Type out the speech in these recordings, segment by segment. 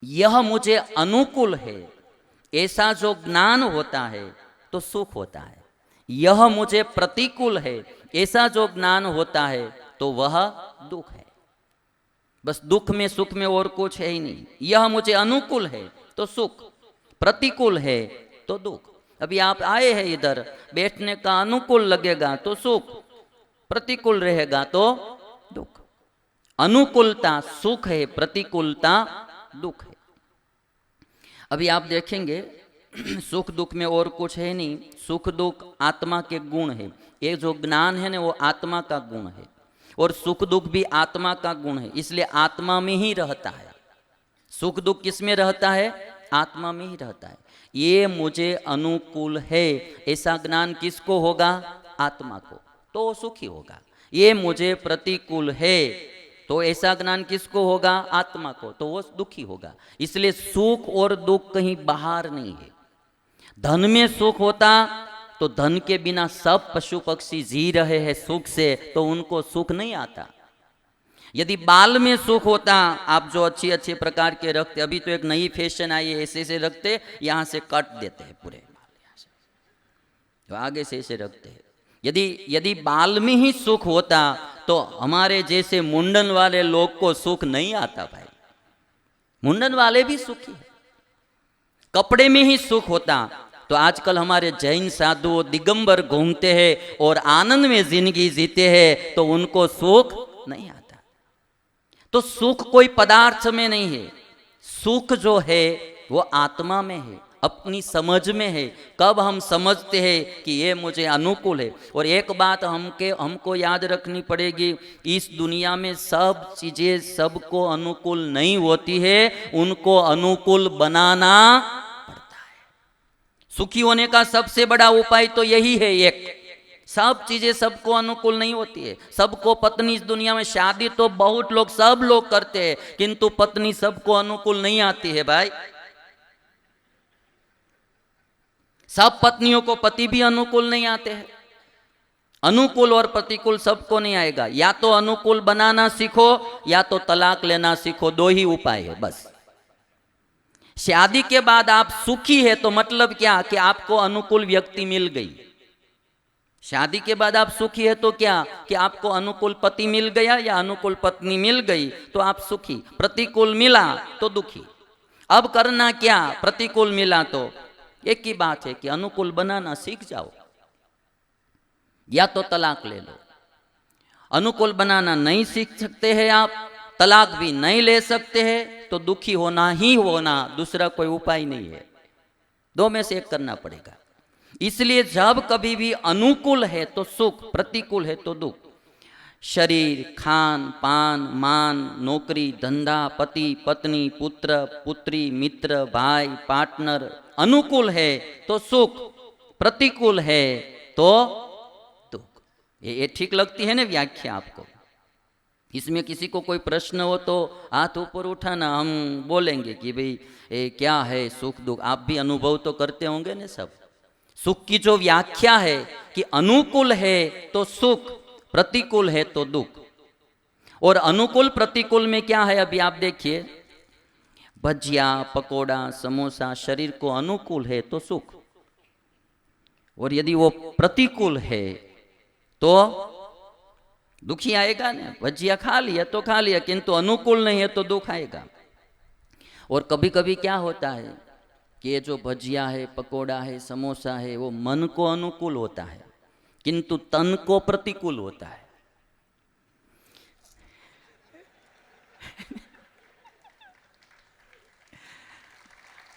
यह मुझे अनुकूल है, ऐसा जो ज्ञान होता है तो सुख होता है। यह मुझे प्रतिकूल है, ऐसा जो ज्ञान होता है तो वह दुख है। बस दुख में सुख में और कुछ है ही नहीं। यह मुझे अनुकूल है तो सुख, प्रतिकूल है तो दुख। अभी आप आए हैं इधर, बैठने का अनुकूल लगेगा तो सुख, प्रतिकूल रहेगा तो दुख। अनुकूलता सुख है, प्रतिकूलता दुख है। अभी आप देखेंगे सुख दुख में और कुछ है नहीं। सुख दुख आत्मा के गुण है। ये जो ज्ञान है ना वो आत्मा का गुण है, और सुख दुख भी आत्मा का गुण है, इसलिए आत्मा में ही रहता है। सुख दुख किस में रहता है? आत्मा में ही रहता है। ये मुझे अनुकूल है, ऐसा ज्ञान किसको होगा? आत्मा को, तो वो सुखी होगा। ये मुझे प्रतिकूल है, तो ऐसा ज्ञान किसको होगा? आत्मा को, तो वो दुखी होगा। इसलिए सुख और दुख कहीं बाहर नहीं है। धन में सुख होता तो धन के बिना सब पशु पक्षी जी रहे हैं सुख से, तो उनको सुख नहीं आता। यदि बाल में सुख होता, आप जो अच्छे अच्छे प्रकार के रखते, अभी तो एक नई फैशन आई है, ऐसे से रखते, यहां से कट देते हैं पूरे, तो आगे से ऐसे रखते हैं। यदि बाल में ही सुख होता तो हमारे जैसे मुंडन वाले लोग को सुख नहीं आता भाई। मुंडन वाले भी सुखी है। कपड़े में ही सुख होता तो आजकल हमारे जैन साधु दिगंबर घूमते हैं और आनंद में जिंदगी जीते हैं, तो उनको सुख नहीं आता। तो सुख कोई पदार्थ में नहीं है। सुख जो है वो आत्मा में है, अपनी समझ में है। कब हम समझते हैं कि ये मुझे अनुकूल है। और एक बात हमको याद रखनी पड़ेगी, इस दुनिया में सब चीजें सबको अनुकूल नहीं होती है, उनको अनुकूल बनाना पड़ता है। सुखी होने का सबसे बड़ा उपाय तो यही है। एक, सब चीजें सबको अनुकूल नहीं होती है। सबको पत्नी, इस दुनिया में शादी तो बहुत लोग, सब लोग करते हैं, किंतु पत्नी सबको अनुकूल नहीं आती है भाई। सब पत्नियों को पति भी अनुकूल नहीं आते हैं। अनुकूल और प्रतिकूल सबको नहीं आएगा। या तो अनुकूल बनाना सीखो या तो तलाक लेना सीखो, दो ही उपाय है बस। शादी के बाद आप सुखी है तो मतलब क्या? कि आपको अनुकूल व्यक्ति मिल गई। शादी के बाद आप सुखी है तो क्या? कि आपको अनुकूल पति मिल गया या अनुकूल पत्नी मिल गई तो आप सुखी। प्रतिकूल मिला तो दुखी। अब करना क्या? प्रतिकूल मिला तो एक ही बात है कि अनुकूल बनाना सीख जाओ, या तो तलाक ले लो। अनुकूल बनाना नहीं सीख सकते हैं आप, तलाक भी नहीं ले सकते हैं, तो दुखी होना ही होना, दूसरा कोई उपाय नहीं है। दो में से एक करना पड़ेगा। इसलिए जब कभी भी अनुकूल है तो सुख, प्रतिकूल है तो दुख। शरीर, खान पान, मान, नौकरी, धंधा, पति पत्नी, पुत्र पुत्री, मित्र, भाई, पार्टनर, अनुकूल है तो सुख, प्रतिकूल है तो दुख। ये ठीक लगती है ना व्याख्या आपको? इसमें किसी को कोई प्रश्न हो तो हाथ ऊपर उठाना, हम बोलेंगे कि भाई ये क्या है सुख दुख। आप भी अनुभव तो करते होंगे ना सब। सुख की जो व्याख्या है कि अनुकूल है तो सुख, प्रतिकूल है तो दुख। और अनुकूल प्रतिकूल में क्या है? अभी आप देखिए, भजिया, पकोड़ा, समोसा शरीर को अनुकूल है तो सुख, और यदि वो प्रतिकूल है तो दुखी आएगा ना। भजिया खा लिया तो खा लिया, किंतु अनुकूल नहीं है तो दुख आएगा। और कभी कभी क्या होता है कि ये जो भजिया है, पकोड़ा है, समोसा है, वो मन को अनुकूल होता है किंतु तन को प्रतिकूल होता है।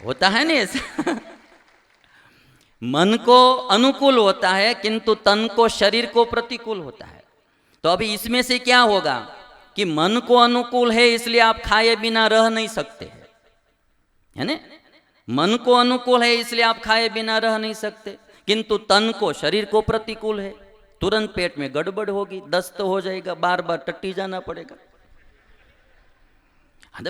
होता है ना ऐसा? मन को अनुकूल होता है किंतु तन को, शरीर को प्रतिकूल होता है। तो अभी इसमें से क्या होगा कि मन को अनुकूल है इसलिए आप खाए बिना रह नहीं सकते, है ना? मन को अनुकूल है इसलिए आप खाए बिना रह नहीं सकते, किंतु तन को, शरीर को प्रतिकूल है, तुरंत पेट में गड़बड़ होगी, दस्त हो जाएगा, बार बार टट्टी जाना पड़ेगा,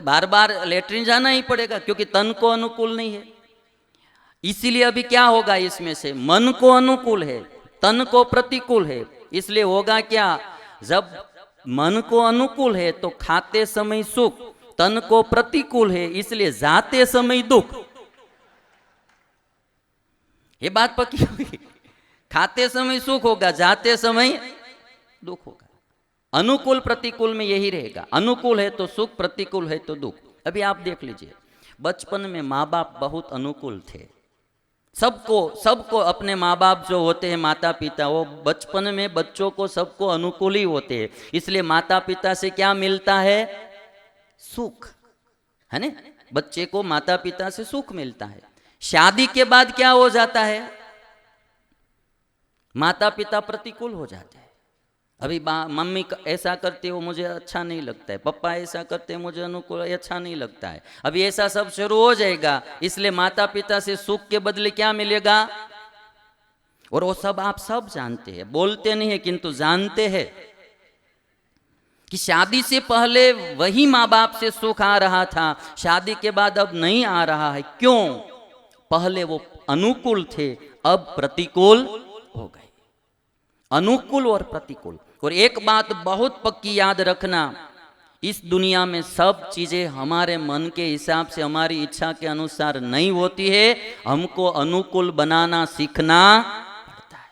बार बार लेटरिन जाना ही पड़ेगा, क्योंकि तन को अनुकूल नहीं है। इसीलिए अभी क्या होगा? इसमें से मन को अनुकूल है, तन को प्रतिकूल है, इसलिए होगा क्या? जब मन को अनुकूल है तो खाते समय सुख, तन को प्रतिकूल है, इसलिए जाते समय दुख। ये बात पक्की होगी। खाते समय सुख होगा, जाते समय दुख होगा। अनुकूल प्रतिकूल में यही रहेगा। अनुकूल है तो सुख, प्रतिकूल है तो दुख। अभी आप देख लीजिए, बचपन में माँ बाप बहुत अनुकूल थे। सबको अपने माँ बाप जो होते हैं, माता पिता, वो बचपन में बच्चों को सबको अनुकूल ही होते हैं। इसलिए माता पिता से क्या मिलता है? सुख, है ना। बच्चे को माता पिता से सुख मिलता है। शादी के बाद क्या हो जाता है? माता पिता प्रतिकूल हो जाते हैं। अभी मम्मी ऐसा करते हो मुझे अच्छा नहीं लगता है, पापा ऐसा करते हैं मुझे अनुकूल अच्छा नहीं लगता है। अभी ऐसा सब शुरू हो जाएगा। इसलिए माता पिता से सुख के बदले क्या मिलेगा? और वो सब आप सब जानते हैं, बोलते नहीं है किंतु जानते हैं कि शादी से पहले वही माँ बाप से सुख आ रहा था, शादी के बाद अब नहीं आ रहा है। क्यों? पहले वो अनुकूल थे, अब प्रतिकूल हो गए। अनुकूल और प्रतिकूल। और एक बात बहुत पक्की याद रखना, इस दुनिया में सब चीजें हमारे मन के हिसाब से, हमारी इच्छा के अनुसार नहीं होती है। हमको अनुकूल बनाना सीखना पड़ता है।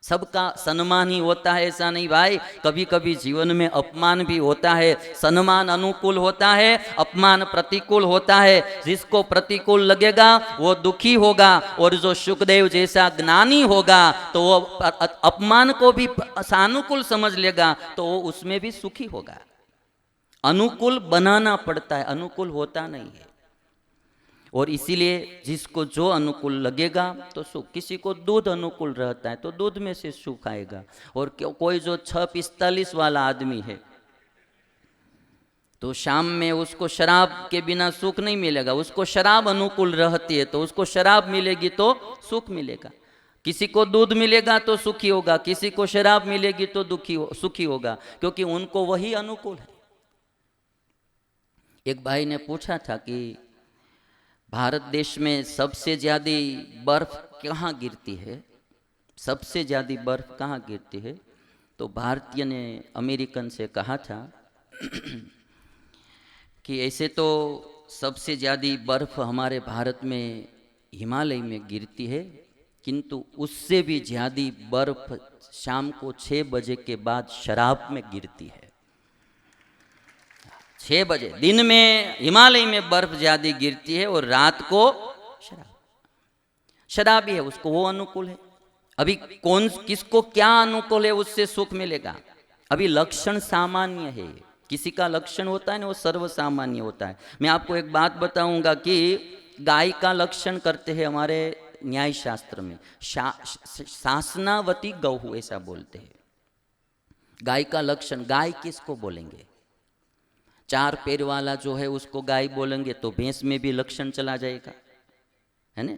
सबका सम्मान ही होता है ऐसा नहीं भाई, कभी कभी जीवन में अपमान भी होता है। सम्मान अनुकूल होता है, अपमान प्रतिकूल होता है। जिसको प्रतिकूल लगेगा वो दुखी होगा, और जो सुखदेव जैसा ज्ञानी होगा तो वो अपमान को भी सानुकूल समझ लेगा, तो वो उसमें भी सुखी होगा। अनुकूल बनाना पड़ता है, अनुकूल होता नहीं है। और इसीलिए जिसको जो अनुकूल लगेगा तो सुख। किसी को दूध अनुकूल रहता है तो दूध में से सुख आएगा। और कोई जो 6:45 वाला आदमी है तो शाम में उसको शराब के बिना सुख नहीं मिलेगा। उसको शराब अनुकूल रहती है तो उसको शराब मिलेगी तो सुख मिलेगा। किसी को दूध मिलेगा तो सुखी होगा, किसी को शराब मिलेगी तो सुखी होगा, क्योंकि उनको वही अनुकूल है। एक भाई ने पूछा था कि भारत देश में सबसे ज्यादा बर्फ कहाँ गिरती है, सबसे ज्यादा बर्फ कहाँ गिरती है? तो भारतीय ने अमेरिकन से कहा था कि ऐसे तो सबसे ज़्यादा बर्फ हमारे भारत में हिमालय में गिरती है, किंतु उससे भी ज़्यादा बर्फ शाम को 6 बजे के बाद शराब में गिरती है। 6 बजे दिन में हिमालय में बर्फ ज़्यादा गिरती है और रात को शराबी है, उसको वो अनुकूल है। अभी किसको क्या अनुकूल है उससे सुख मिलेगा। अभी लक्षण सामान्य है, किसी का लक्षण होता है ना वो सर्व सामान्य होता है। मैं आपको एक बात बताऊंगा कि गाय का लक्षण करते हैं हमारे न्याय शास्त्र में, शासनावती गौ ऐसा बोलते हैं। गाय का लक्षण, गाय किसको बोलेंगे? 4 पैर वाला जो है उसको गाय बोलेंगे तो भैंस में भी लक्षण चला जाएगा, है ना।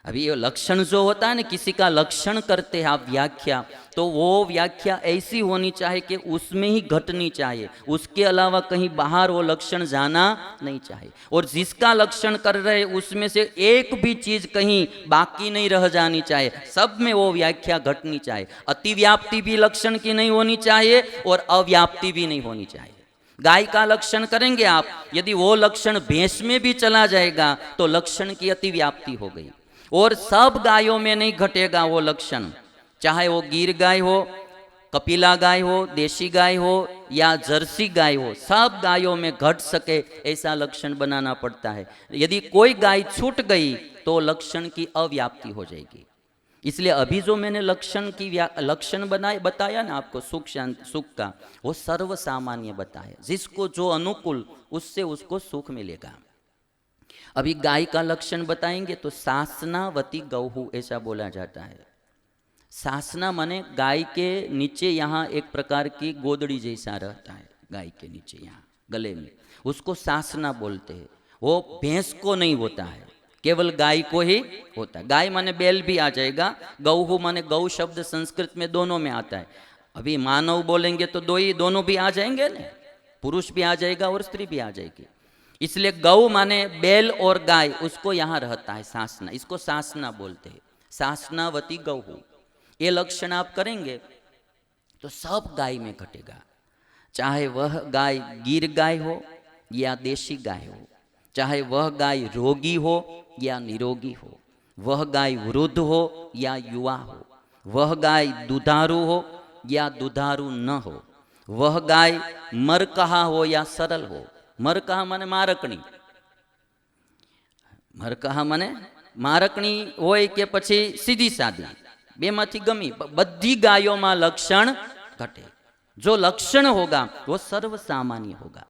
अभी ये लक्षण जो होता है ना, किसी का लक्षण करते हैं आप व्याख्या, तो वो व्याख्या ऐसी होनी चाहिए कि उसमें ही घटनी चाहिए, उसके अलावा कहीं बाहर वो लक्षण जाना नहीं चाहिए। और जिसका लक्षण कर रहे उसमें से एक भी चीज कहीं बाकी नहीं रह जानी चाहिए, सब में वो व्याख्या घटनी चाहिए। अतिव्याप्ति भी लक्षण की नहीं होनी चाहिए और अव्याप्ति भी नहीं होनी चाहिए। गाय का लक्षण करेंगे आप, यदि वो लक्षण भैंस में भी चला जाएगा तो लक्षण की अतिव्याप्ति हो गई। और सब गायों में नहीं घटेगा वो लक्षण, चाहे वो गिर गाय हो, कपिला गाय हो, देशी गाय हो या जर्सी गाय हो, सब गायों में घट सके ऐसा लक्षण बनाना पड़ता है। यदि कोई गाय छूट गई तो लक्षण की अव्याप्ति हो जाएगी। इसलिए अभी जो मैंने लक्षण बताया ना आपको, सुख शांति सुख का, वो सर्व सामान्य बताया। जिसको जो अनुकूल उससे उसको सुख मिलेगा। अभी गाय का लक्षण बताएंगे तो शासनावती गौ ऐसा बोला जाता है। शासना माने गाय के नीचे यहाँ एक प्रकार की गोदड़ी जैसा रहता है, गाय के नीचे यहाँ गले में, उसको शासना बोलते हैं। वो भैंस को नहीं होता है, केवल गाय को ही होता है। गाय माने बैल भी आ जाएगा, गौ माने गौ शब्द संस्कृत में दोनों में आता है। अभी मानव बोलेंगे तो दोनों भी आ जाएंगे ना, पुरुष भी आ जाएगा और स्त्री भी आ जाएगी। इसलिए गौ माने बैल और गाय, उसको यहाँ रहता है शासना, इसको शासना बोलते हैं। शासनावती गौ, ये लक्षण आप करेंगे तो सब गाय में घटेगा। चाहे वह गाय गिर गाय हो, या देशी गाय हो, चाहे वह गाय रोगी हो या निरोगी हो, वह गाय वृद्ध हो या युवा हो, वह गाय दुधारू हो या दुधारू न हो, वह गाय मरकहा हो या सरल हो। मरकहा माने मारकणी, मरकहा माने मारकणी होय के पछी सीधी सादी, बेमांथी गमी, बधी गायों में लक्षण घटे। जो लक्षण होगा वो सर्व सामान्य होगा।